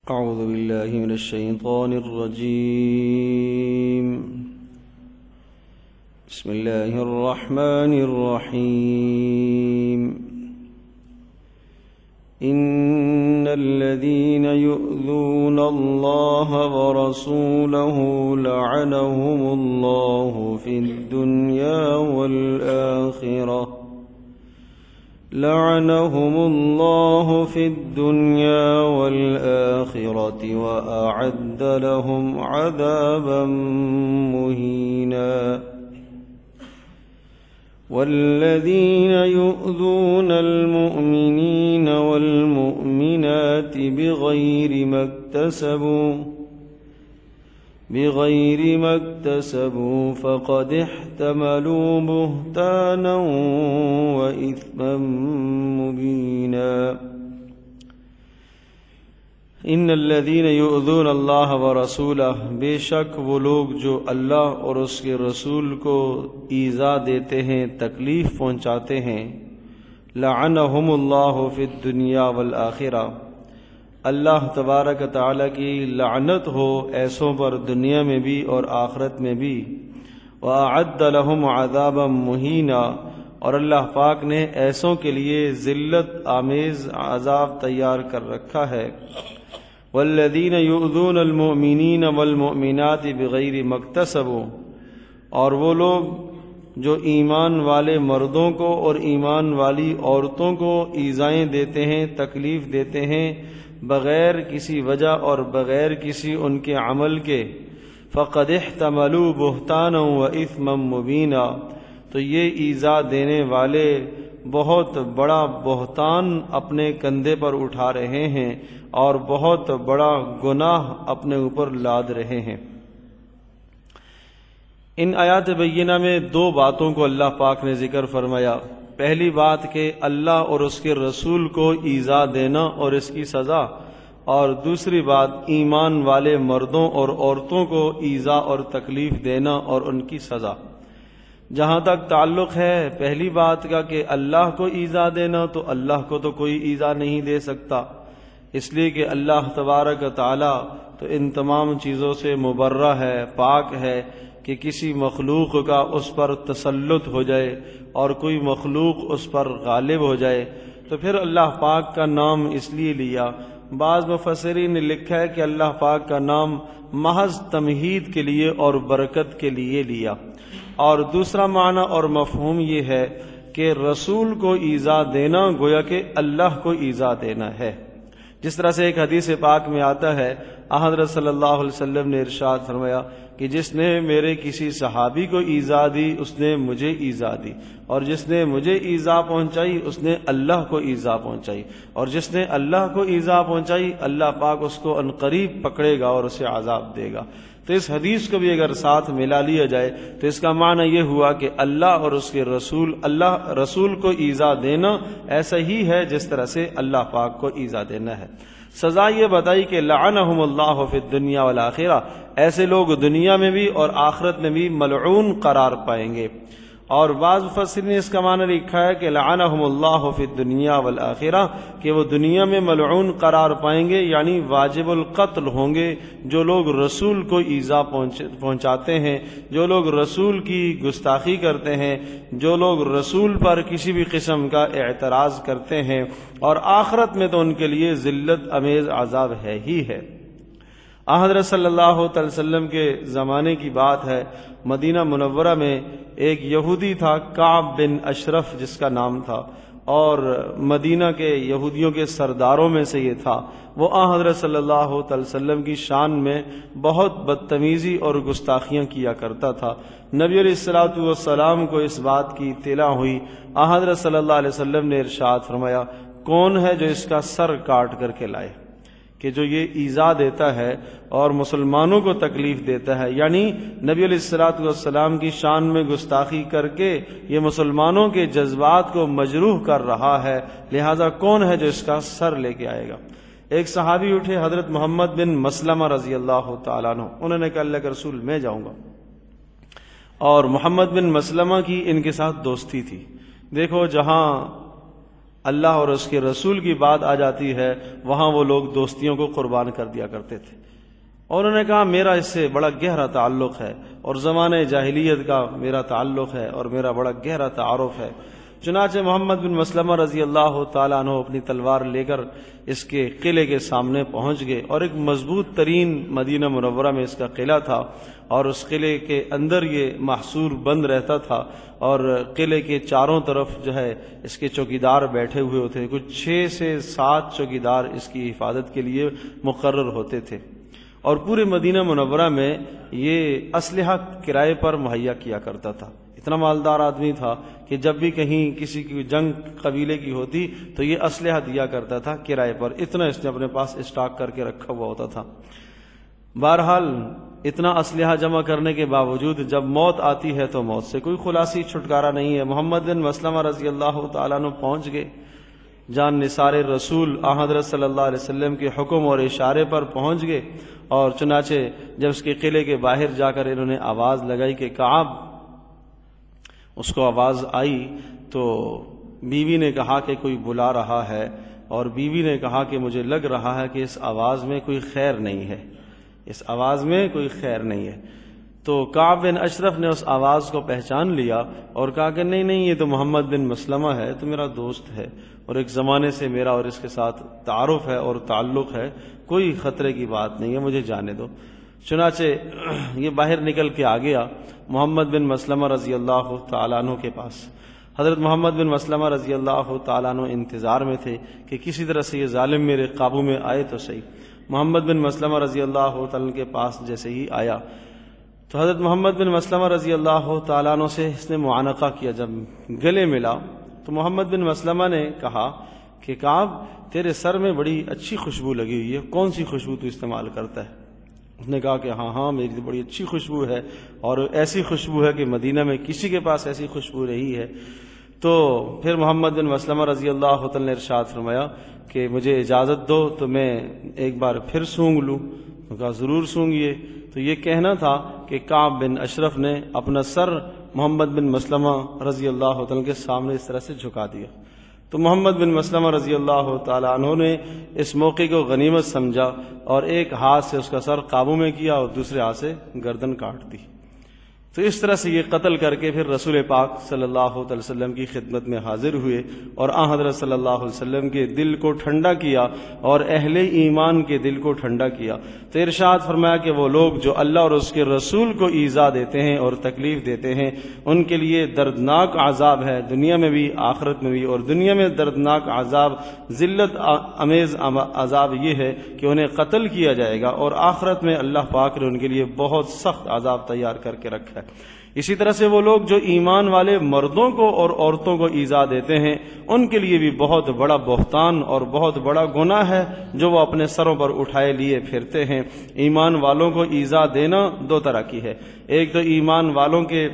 أعوذ بالله من الشيطان الرجيم. بسم الله الرحمن الرحيم. إن الذين يؤذون الله ورسوله لعنهم الله في الدنيا والآخرة وأعد لهم عذابا مهينا. والذين يؤذون المؤمنين والمؤمنات بغير ما اكتسبوا فقد احتملوا بهتانا وإثما مبينا. ان الذین یؤذون اللہ ورسولہ، بے شک وہ لوگ جو اللہ اور اس کے رسول کو ایذا دیتے ہیں، تکلیف پہنچاتے ہیں، لعنہم اللہ فی الدنیا والآخرہ، اللہ تبارک تعالی کی لعنت ہو ایسوں پر دنیا میں بھی اور آخرت میں بھی، وأعد لهم عذابا مہینا، اور اللہ پاک نے ایسوں کے لیے ذلت آمیز عذاب تیار کر رکھا ہے. والذین یؤذون المؤمنین والمؤمنات بغیر ما اکتسبوا، اور وہ لوگ جو ایمان والے مردوں کو اور ایمان والی عورتوں کو ایذائیں دیتے ہیں، تکلیف دیتے ہیں بغیر کسی وجہ اور بغیر کسی ان کے عمل کے، فقد احتملوا بہتانا واثما مبینا، تو یہ ایذا دینے والے بہت بڑا بہتان اپنے کندھے پر اٹھا رہے ہیں اور بہت بڑا گناہ اپنے اوپر لاد رہے ہیں. ان آیات بینہ میں دو باتوں کو اللہ پاک نے ذکر فرمایا. پہلی بات کہ اللہ اور اس کے رسول کو ایذا دینا اور اس کی سزا، اور دوسری بات ایمان والے مردوں اور عورتوں کو ایذا اور تکلیف دینا اور ان کی سزا. جہاں تک تعلق ہے پہلی بات کا کہ اللہ کو ایذا دینا، تو اللہ کو تو کوئی ایذا نہیں دے سکتا، اس لیے کہ اللہ تبارک تعالی تو ان تمام چیزوں سے مبرہ ہے، پاک ہے کہ کسی مخلوق کا اس پر تسلط ہو جائے اور کوئی مخلوق اس پر غالب ہو جائے. تو پھر اللہ پاک کا نام اس لیے لیا. بعض مفسرین نے لکھا ہے کہ اللہ پاک کا نام محض تمہید کے لیے اور برکت کے لیے لیا. اور دوسرا معنی اور مفہوم یہ ہے کہ رسول کو ایذا دینا گویا کہ اللہ کو ایذا دینا ہے. جس طرح سے ایک حدیث پاک میں آتا ہے، حضرت صلی اللہ علیہ وسلم نے ارشاد فرمایا کہ جس نے میرے کسی صحابی کو ایذا دی اس نے مجھے ایذا دی، اور جس نے مجھے ایذا پہنچائی اس نے اللہ کو ایذا پہنچائی، اور جس نے اللہ کو ایذا پہنچائی اللہ پاک اس کو عنقریب پکڑے گا اور اسے عذاب دے گا. تو اس حدیث کو بھی اگر ساتھ ملا لیا جائے تو اس کا معنی یہ ہوا کہ اللہ اور اس کے رسول کو ایذا دینا ایسا ہی ہے جس طرح سے اللہ پاک کو ایذا دینا ہے. سزا یہ بتائی کہ لعنہم اللہ فی الدنیا والآخرہ، ایسے لوگ دنیا میں بھی اور آخرت میں بھی ملعون قرار پائیں گے. اور بعض مفسرین نے اس کا معنی لکھا ہے کہ لعنہم اللہ فی الدنیا والآخرہ، کہ وہ دنیا میں ملعون قرار پائیں گے، یعنی واجب القتل ہوں گے جو لوگ رسول کو ایذا پہنچاتے ہیں، جو لوگ رسول کی گستاخی کرتے ہیں، جو لوگ رسول پر کسی بھی قسم کا اعتراض کرتے ہیں. اور آخرت میں تو ان کے لیے ذلت امیز عذاب ہے ہی ہے. حضرت صلی اللہ علیہ وسلم کے زمانے کی بات ہے، مدینہ منورہ میں ایک یہودی تھا، کعب بن اشرف جس کا نام تھا، اور مدینہ کے یہودیوں کے سرداروں میں سے یہ تھا. وہ حضرت صلی اللہ علیہ وسلم کی شان میں بہت بدتمیزی اور گستاخیاں کیا کرتا تھا. نبی علیہ الصلوۃ والسلام کو اس بات کی اطلاع ہوئی. حضرت صلی اللہ علیہ وسلم نے ارشاد فرمایا، کون ہے جو اس کا سر کاٹ کر کے لائے، کہ جو یہ ایذا دیتا ہے اور مسلمانوں کو تکلیف دیتا ہے، یعنی نبی علیہ الصلوۃ والسلام کی شان میں گستاخی کر کے یہ مسلمانوں کے جذبات کو مجروح کر رہا ہے، لہذا کون ہے جو اس کا سر لے کے آئے گا. ایک صحابی اٹھے، حضرت محمد بن مسلمہ رضی اللہ تعالیٰ عنہ، انہوں نے کہا اللہ کے رسول میں جاؤں گا. اور محمد بن مسلمہ کی ان کے ساتھ دوستی تھی. دیکھو جہاں اللہ اور اس کے رسول کی بات آ جاتی ہے وہاں وہ لوگ دوستیوں کو قربان کر دیا کرتے تھے. اور انہوں نے کہا میرا اس سے بڑا گہرا تعلق ہے اور زمانے جاہلیت کا میرا تعلق ہے اور میرا بڑا گہرا تعارف ہے. چنانچہ محمد بن مسلمہ رضی اللہ تعالیٰ عنہ اپنی تلوار لے کر اس کے قلعے کے سامنے پہنچ گئے، اور ایک مضبوط ترین مدینہ منورہ میں اس کا قلعہ تھا، اور اس قلعے کے اندر یہ محصور بند رہتا تھا، اور قلعے کے چاروں طرف جو ہے اس کے چوکیدار بیٹھے ہوئے ہوتے، کچھ 6 سے 7 چوکیدار اس کی حفاظت کے لیے مقرر ہوتے تھے. اور پورے مدینہ منورہ میں یہ اسلحہ کرائے پر مہیا کیا کرتا تھا. اتنا مالدار آدمی تھا کہ جب بھی کہیں کسی کی جنگ قبیلے کی ہوتی تو یہ اسلحہ دیا کرتا تھا کرائے پر. اتنا اس نے اپنے پاس اسٹاک کر کے رکھا ہوا ہوتا تھا. بہرحال اتنا اسلحہ جمع کرنے کے باوجود جب موت آتی ہے تو موت سے کوئی خلاصی چھٹکارا نہیں ہے. محمد بن مسلمہ رضی اللہ تعالیٰ عنہ پہنچ گئے، جان نثار رسول حضرت صلی اللہ علیہ وسلم کے حکم اور اشارے پر پہنچ گئے. اور چنانچہ جب اس کے قلعے کے باہر جا کر انہوں نے آواز لگائی کہ کعب، اس کو آواز آئی تو بیوی نے کہا کہ کوئی بلا رہا ہے، اور بیوی نے کہا کہ مجھے لگ رہا ہے کہ اس آواز میں کوئی خیر نہیں ہے، اس آواز میں کوئی خیر نہیں ہے. تو کعب بن اشرف نے اس آواز کو پہچان لیا اور کہا کہ نہیں یہ تو محمد بن مسلمہ ہے، تو میرا دوست ہے اور ایک زمانے سے میرا اور اس کے ساتھ تعارف ہے اور تعلق ہے، کوئی خطرے کی بات نہیں ہے، مجھے جانے دو. چنانچہ یہ باہر نکل کے آ گیا محمد بن مسلمہ رضی اللہ تعالیٰ عنہ کے پاس. حضرت محمد بن مسلمہ رضی اللہ تعالیٰ عنہ انتظار میں تھے کہ کسی طرح سے یہ ظالم میرے قابو میں آئے تو صحیح. محمد بن مسلمہ رضی اللہ تعالیٰ عنہ کے پاس جیسے ہی آیا تو حضرت محمد بن مسلمہ رضی اللہ تعالیٰ عنہ سے اس نے معانقہ کیا. جب گلے ملا تو محمد بن مسلمہ نے کہا کہ کعب تیرے سر میں بڑی اچھی خوشبو لگی ہوئی ہے، کون سی خوشبو تو استعمال کرتا ہے؟ اس نے کہا کہ ہاں میری بڑی اچھی خوشبو ہے، اور ایسی خوشبو ہے کہ مدینہ میں کسی کے پاس ایسی خوشبو رہی ہے. تو پھر محمد بن مسلمہ رضی اللہ تعالیٰ نے ارشاد فرمایا کہ مجھے اجازت دو تو میں ایک بار پھر سونگ لوں. کہا ضرور سونگیے. تو یہ کہنا تھا کہ کعب بن اشرف نے اپنا سر محمد بن مسلمہ رضی اللہ تعالیٰ کے سامنے اس طرح سے جھکا دیا. تو محمد بن مسلمہ رضی اللہ تعالیٰ عنہ نے اس موقع کو غنیمت سمجھا اور ایک ہاتھ سے اس کا سر قابو میں کیا اور دوسرے ہاتھ سے گردن کاٹ دی. تو اس طرح سے یہ قتل کر کے پھر رسول پاک صلی اللہ علیہ وسلم کی خدمت میں حاضر ہوئے اور حضرت صلی اللہ علیہ وسلم کے دل کو ٹھنڈا کیا اور اہل ایمان کے دل کو ٹھنڈا کیا. تو ارشاد فرمایا کہ وہ لوگ جو اللہ اور اس کے رسول کو ایذا دیتے ہیں اور تکلیف دیتے ہیں ان کے لیے دردناک عذاب ہے، دنیا میں بھی آخرت میں بھی. اور دنیا میں دردناک عذاب، ذلت امیز عذاب یہ ہے کہ انہیں قتل کیا جائے گا، اور آخرت میں اللہ پاک نے ان کے لیے بہت سخت عذاب تیار کر کے رکھا ہے. اسی طرح سے وہ لوگ جو ایمان والے مردوں کو اور عورتوں کو ایذا دیتے ہیں ان کے لیے بھی بہت بڑا بہتان اور بہت بڑا گناہ ہے جو وہ اپنے سروں پر اٹھائے لیے پھرتے ہیں. ایمان والوں کو ایذا دینا 2 طرح کی ہے. ایک تو ایمان والوں کے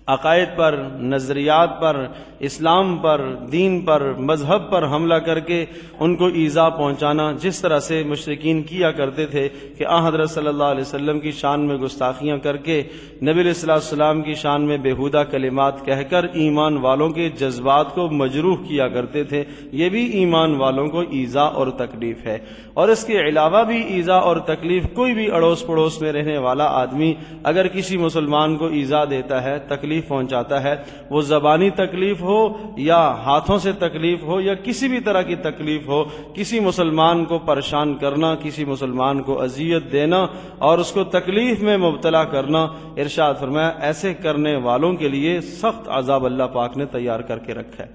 عقائد پر، نظریات پر، اسلام پر، دین پر، مذہب پر حملہ کر کے ان کو ایذا پہنچانا، جس طرح سے مشرکین کیا کرتے تھے کہ حضرت صلی اللہ علیہ وسلم کی شان میں گستاخیاں کر کے نبی علیہ السلام کی شان میں بیہودہ کلمات کہہ کر ایمان والوں کے جذبات کو مجروح کیا کرتے تھے. یہ بھی ایمان والوں کو ایذا اور تکلیف ہے. اور اس کے علاوہ بھی ایذا اور تکلیف، کوئی بھی اڑوس پڑوس میں رہنے والا آدمی اگر کسی مسلمان کو ایذا دیتا ہے، تکلیف پہنچاتا ہے، وہ زبانی تکلیف ہو یا ہاتھوں سے تکلیف ہو یا کسی بھی طرح کی تکلیف ہو، کسی مسلمان کو پریشان کرنا، کسی مسلمان کو اذیت دینا اور اس کو تکلیف میں مبتلا کرنا، ارشاد فرمایا ایسے کرنے والوں کے لیے سخت عذاب اللہ پاک نے تیار کر کے رکھا ہے.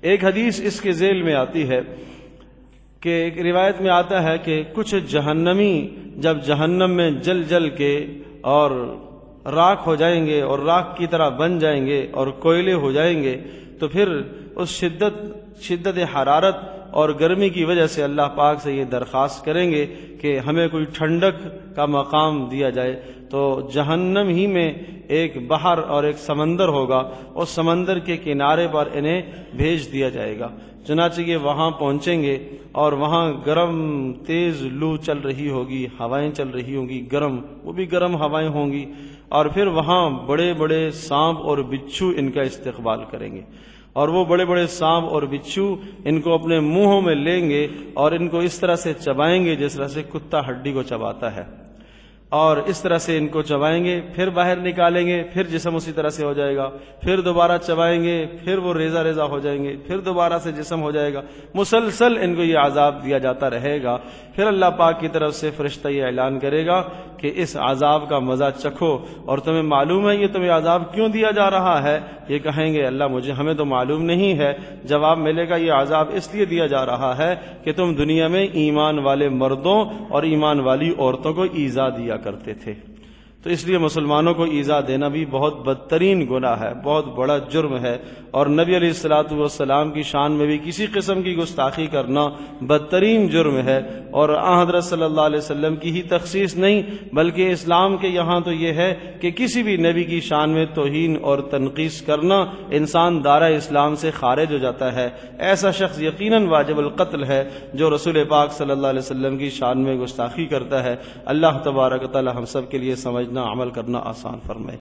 ایک حدیث اس کے ذیل میں آتی ہے کہ ایک روایت میں آتا ہے کہ کچھ جہنمی جب جہنم میں جل جل کے اور راکھ ہو جائیں گے اور راکھ کی طرح بن جائیں گے اور کوئلے ہو جائیں گے تو پھر اس شدت حرارت اور گرمی کی وجہ سے اللہ پاک سے یہ درخواست کریں گے کہ ہمیں کوئی ٹھنڈک کا مقام دیا جائے. تو جہنم ہی میں ایک بحر اور ایک سمندر ہوگا، اس سمندر کے کنارے پر انہیں بھیج دیا جائے گا. چنانچہ یہ وہاں پہنچیں گے اور وہاں گرم تیز لو چل رہی ہوگی، ہوائیں چل رہی ہوں گی گرم، وہ بھی گرم ہوائیں ہوں گی، اور پھر وہاں بڑے بڑے سانپ اور بچھو ان کا استقبال کریں گے. اور وہ بڑے بڑے سانپ اور بچھو ان کو اپنے منہوں میں لیں گے اور ان کو اس طرح سے چبائیں گے جس طرح سے کتا ہڈی کو چباتا ہے، اور اس طرح سے ان کو چبائیں گے، پھر باہر نکالیں گے، پھر جسم اسی طرح سے ہو جائے گا، پھر دوبارہ چبائیں گے، پھر وہ ریزہ ریزہ ہو جائیں گے، پھر دوبارہ سے جسم ہو جائے گا، مسلسل ان کو یہ عذاب دیا جاتا رہے گا۔ پھر اللہ پاک کی طرف سے فرشتہ یہ اعلان کرے گا کہ اس عذاب کا مزہ چکھو، اور تمہیں معلوم ہے یہ تمہیں عذاب کیوں دیا جا رہا ہے؟ یہ کہیں گے اللہ ہمیں تو معلوم نہیں ہے۔ جواب ملے گا یہ عذاب اس لیے دیا جا رہا ہے کہ تم دنیا میں ایمان والے مردوں اور ایمان والی عورتوں کو ایذا دیا کرتے تھے، تو اس لیے مسلمانوں کو ایذا دینا بھی بہت بدترین گناہ ہے، بہت بڑا جرم ہے، اور نبی علیہ الصلوۃ والسلام کی شان میں بھی کسی قسم کی گستاخی کرنا بدترین جرم ہے، اور حضرت صلی اللہ علیہ وسلم کی ہی تخصیص نہیں بلکہ اسلام کے یہاں تو یہ ہے کہ کسی بھی نبی کی شان میں توہین اور تنقیص کرنا انسان دائرہ اسلام سے خارج ہو جاتا ہے۔ ایسا شخص یقیناً واجب القتل ہے جو رسول پاک صلی اللہ علیہ وسلم کی شان میں گستاخی کرتا ہے۔ اللہ تبارک و تعالی ہم سب کے لیے سمجھنا عمل کرنا آسان فرمائے۔